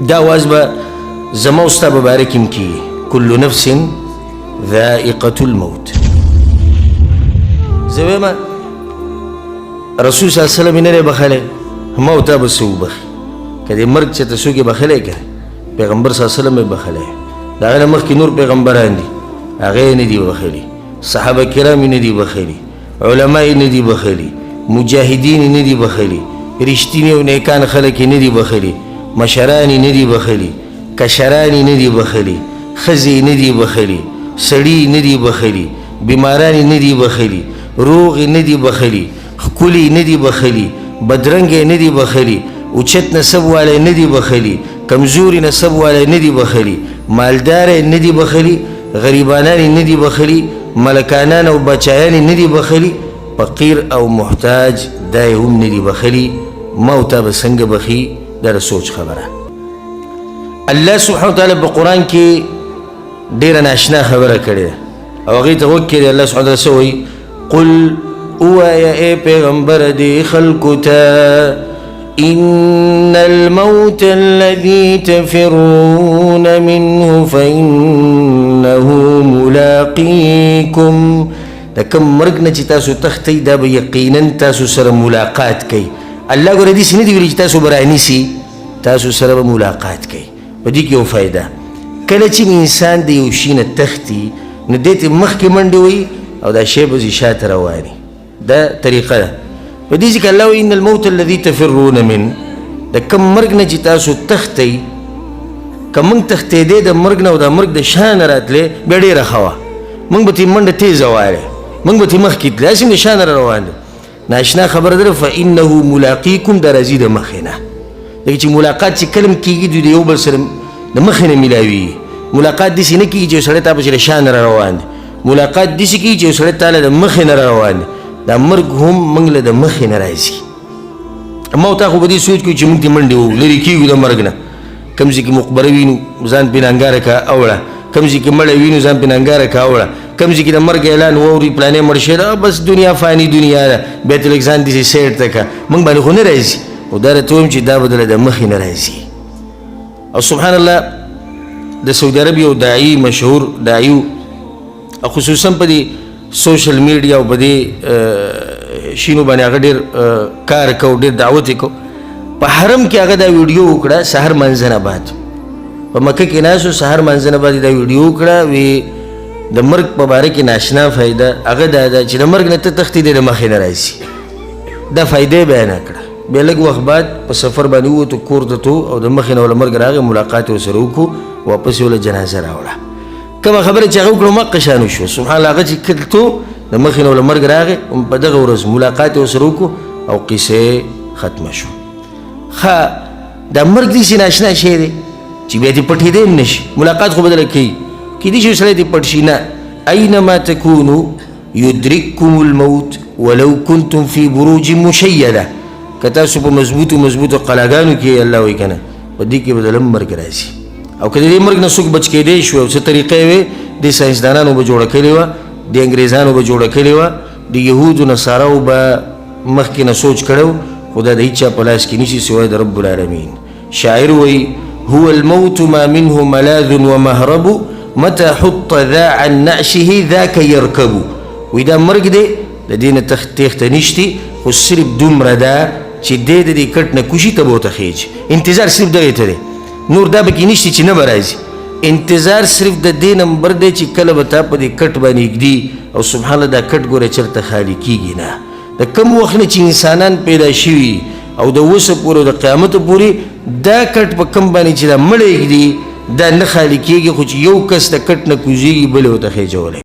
دا واز به زما او ستا په باره کې هم کېږي کل نفس ذائقة الموت. زه وایم رسول صلی الله علیه وسلم یې نه دی بخلی ما او تا به څه وبخي که دې مرګ چې ته څوک یې بخلی که پیغمبر صلی الله علیه وسلم یې بخلی د هغې نه مخکې نور پیغمبران دي هغه یې نه دي بخلي صحابه کرام یې نه دي بخلي علما یې نه دي بخلي مجاهدین یې نه دي بخلي رښتیني او نیکان خلک یې نه دي بخلي مشران یې نه دي بخلي کشران یې نه دي بخلي ښځې یې نه دي بخلي سړي یې نه دي بخلي بیماران یې نه دي بخلي روغ یې نه دي بخلي ښکلي یې نه دي بخلي بدرنګ یې نه دي بخلي اوچت نسب والی نه دي بخلي کمزوري نسب والی نه دي بخلي مالدار یې نه دي بخلي غریبانان یې نه دي بخلي ملکانان او بچایان یې نه دي بخلي فقیر او محتاج دا یې هم نه دي بخلي ما او تا به څنګه بخي دا د سوچ خبره. الله سبحانه وتعالی په قرآن کې ډېره ناشنا خبره کړې ده او هغې ته غوږ کړې الله سبحانه وتعالی څه وایي قل ووایه ای پیغمبره دې خلکو ته إن الموت الذي تفرون منه فإنه ملاقيكم دا کم مرگ نه چې تاسو تختی دا به یقینا تاسو سره ملاقات کوي. الله ګوره داسې نه دي ویلي چې تاسو به رانیسي تاسو سره به ملاقات کوي. په دې کې یو فایده کله چې انسان د یو شي نه تختی نو دې ته مخکې منډې وایي او دا شی به ځي شاته رواني دا طریقه ده. په دې ځکه الله وایي ان الموت الذي تفرون منه د کم مرګ نه چې تاسو تختی که موږ تښتېدې د مرګ نه او د مرګ د شا نه راتلې بیا ډېره ښه وه موږ به ترې منډه تیزه وایې موږ به ترې مخکې تللی هسې هم د شا نه را روان دی ناشنا خبره ده فانه ملاقیکم دا راځي د مخې نه لکه چې ملاقات چې کله هم کېږي دوی د یو بل سره د مخې نه میلاویږي ملاقات داسې نه کېږي چې یو سړی تا پسې د شا نه را روان دی ملاقات داسې کېږي چې یو سړی تا له د مخې نه را روان دی دا مرګ هم موږ له د مخې نه راځي. ما او تا خو به دې سوچ کوو چې موږ دې منډې وو لرې کېږو د مرګ نه کوم ځای کې مقبره وینو ځان پرې ننګاره کړه اوړه کوم ځای کې مړی وینو ځان پرې ننګاره کړه اوړه کوم ځای کې د مرګ اعلان واوري پلانې مړ شوی ده بس دنیا فاني دنیا ده بیا ته لږ ځان داسې سیټ ته کړه موږ باندې خو نه راځي خو دا راته وایم چې دا به دله د مخې نه راځي. او سبحان الله د سعودي عرب یو داعي مشهور داعي خصوصا په دې سوشل میډیا او په دې شینو باندې هغه ډېر کار کو ډېر دعوت یې کو په حرم کې هغه دا ویډیو وکړه سحر منځنه بعد په مکه کې ناستو سحر منځنه بعد دا ویډیو وکړه وی د مرګ په باره کې ناشنا فایده هغه دا ده چې د مرګ نه ته تښتېدې د مخې نه راځي دا فایده یې بیانه کړه. بیا لږ وخت بعد په سفر باندې ووتو کور ته تو او د مخې نه وله مرګ راغی ملاقات یې ورسره وکړو واپس یې وله جنازه راوړه کومه خبره چې هغه وکړو مقه شان وشوه سبحان الله هغه چې کتو د مخې نه وله مرګ راغی په دغه ورځ ملاقات یې ورسره وکړو او قصه یې ختمه شوه. ښه دا مرګ داسې ناشنا شی دی چې بیا دې پټېدی هم نه شي ملاقات خو به دله کوي کیدای شي سړی دې پټ شي نه اینما تکونو یدرککم الموت ولو کنتم فی بروج مشیده که تاسو په مضبوطو قلاګانو کې الله وایي که نه په دې کې به دله مرګ راځي او که د دې مرګ نه څوک بچ کېدی شو او څه طریقه یې وې د ساینسدانانو به جوړه کړې وه د انګریزانو به جوړه کړې وه د یهودو نصاراو به مخکې نه سوچ کړی و خو دا د هیچا په لاس کې نشي سوای د رب العالمین. شاعر وایي هو الموت ما منه ملاذ ومهرب متى حط ذا عن نعشه ذاك يركب وی دا مرګ دی د دې نه تېښته نشتي خو صرف دومره ده چې دی د دې کټ نه کوشي ته به ورته خیج انتظار صرف دغې ته دی نور دا به کې نشتي چې نه به راځي انتظار صرف د دې نمبر دی چې کله به تا په دې کټ باندې ږدي او سبحان الله دا کټ ګوره چېرته خالي کېږي نه د کوم وخت نه چې انسانان پیدا شوي او د اوسه پورې او د قیامته پورې دا کټ په کوم باندې چې دا مړی ږدي دا نه خالي کېږي خو چې یو کس د کټ نه کوزېږي بل یې ورته خیجولی